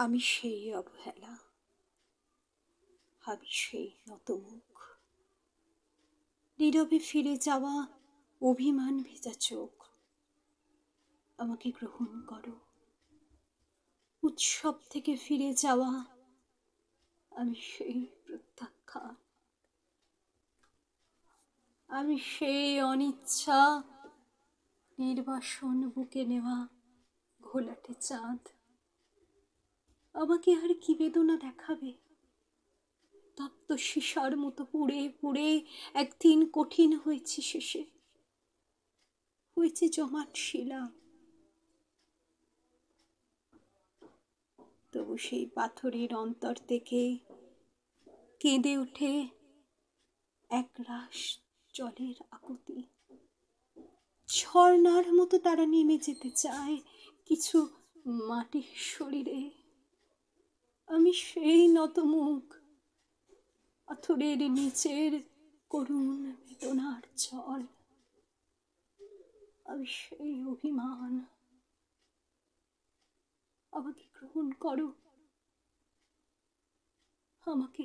আমি সেই অবহেলা, আমি সেই নতমুখ, নীরবে ফিরে যাওয়া অভিমান ভেজা চোখ। আমাকে গ্রহণ করো। উৎসব থেকে ফিরে যাওয়া আমি সেই প্রত্যাখ্যান, আমি সেই অনিচ্ছা, নির্বাসন বুকে নেওয়া ঘোলাটে চাঁদ। আমাকে আর কি বেদনা দেখাবে? তপ্ত সীসার মতো পুড়ে পুড়ে একদিন কঠিন হয়েছে শেষে, হয়েছে জমাট শিলা। তবু সেই পাথরের অন্তর থেকে কেঁদে ওঠে একরাশ জলের আকুতি। ঝর্ণার মতো তারা নেমে যেতে চায় কিছু মাটির শরীরে। আমি সেই নতমুখ, পাথরের নিচের করুণ বেদনার জল। আমি সেই অভিমান। আমাকে গ্রহণ করো, আমাকে